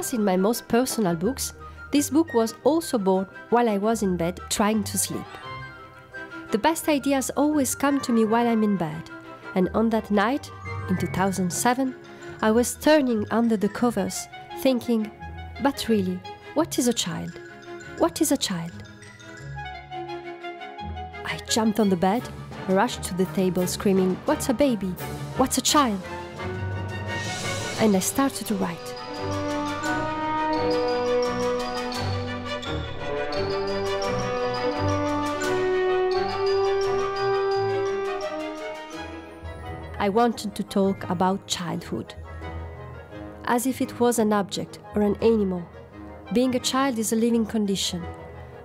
as in my most personal books, this book was also born while I was in bed trying to sleep. The best ideas always come to me while I'm in bed, and on that night, in 2007, I was turning under the covers, thinking, but really, what is a child? What is a child? I jumped on the bed, rushed to the table screaming, "What's a baby? What's a child?" And I started to write. I wanted to talk about childhood, as if it was an object or an animal. Being a child is a living condition,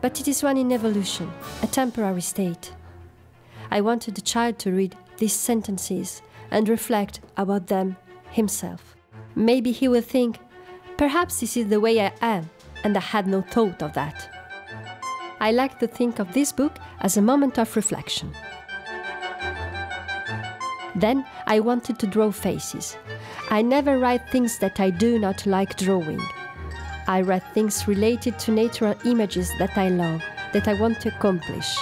but it is one in evolution, a temporary state. I wanted the child to read these sentences and reflect about them himself. Maybe he will think, perhaps this is the way I am, and I had no thought of that. I like to think of this book as a moment of reflection. Then I wanted to draw faces. I never write things that I do not like drawing. I write things related to natural images that I love, that I want to accomplish.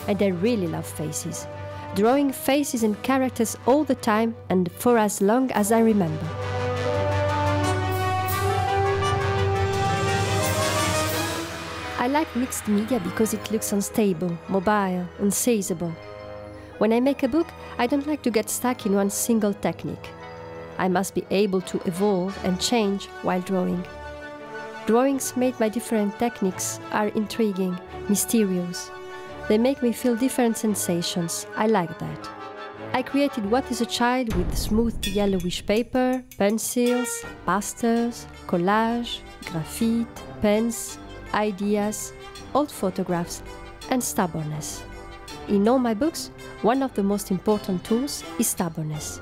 And I really love faces, drawing faces and characters all the time and for as long as I remember. I like mixed media because it looks unstable, mobile, unseizable. When I make a book, I don't like to get stuck in one single technique. I must be able to evolve and change while drawing. Drawings made by different techniques are intriguing, mysterious. They make me feel different sensations. I like that. I created What is a Child with smooth yellowish paper, pencils, pastels, collage, graphite, pens, ideas, old photographs, and stubbornness. In all my books, one of the most important tools is stubbornness.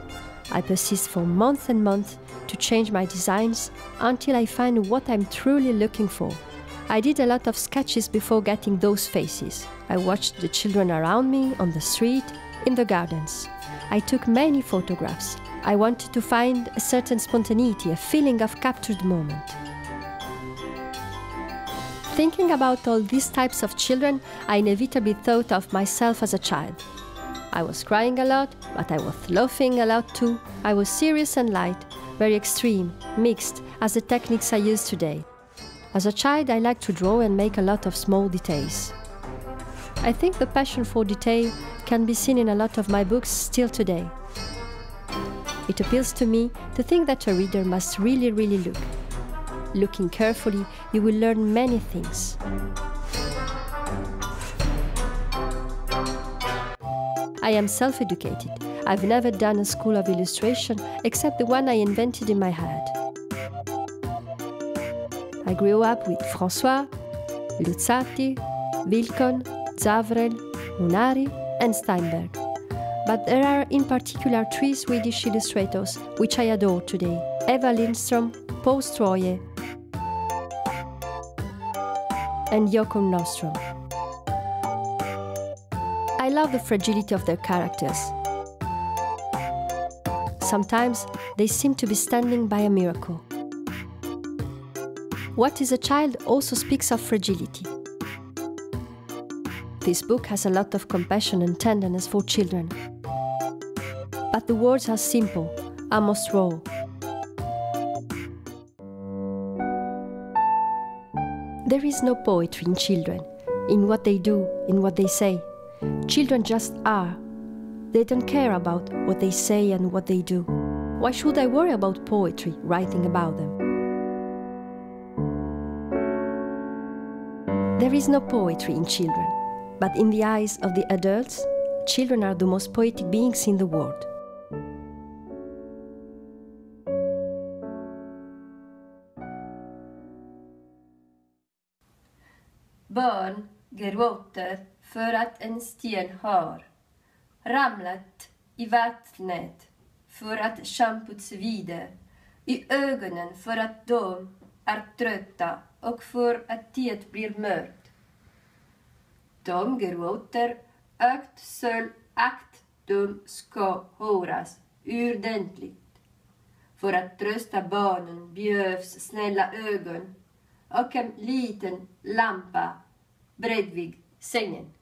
I persist for months and months to change my designs until I find what I'm truly looking for. I did a lot of sketches before getting those faces. I watched the children around me on the street, in the gardens. I took many photographs. I wanted to find a certain spontaneity, a feeling of captured moment. Thinking about all these types of children, I inevitably thought of myself as a child. I was crying a lot, but I was laughing a lot too. I was serious and light, very extreme, mixed, as the techniques I use today. As a child, I liked to draw and make a lot of small details. I think the passion for detail can be seen in a lot of my books still today. It appeals to me to think that a reader must really look. Looking carefully, you will learn many things. I am self-educated. I've never done a school of illustration except the one I invented in my head. I grew up with François, Luzzatti, Wilcon, Zavrel, Munari, and Steinberg. But there are in particular three Swedish illustrators which I adore today: Eva Lindström, Paul Stroye, and Joachim Nordström. I love the fragility of their characters. Sometimes they seem to be standing by a miracle. What is a Child also speaks of fragility. This book has a lot of compassion and tenderness for children. But the words are simple, almost raw. There is no poetry in children, in what they do, in what they say. Children just are. They don't care about what they say and what they do. Why should I worry about poetry, writing about them? There is no poetry in children, but in the eyes of the adults, children are the most poetic beings in the world. Barn gråter för att en sten har ramlat i vattnet för att schampot svider i ögonen för att de är trötta och för att det blir mörkt. De gråter akt de ska höras ordentligt. För att trösta barnen behövs snälla ögon och en liten lampa bredvid sängen.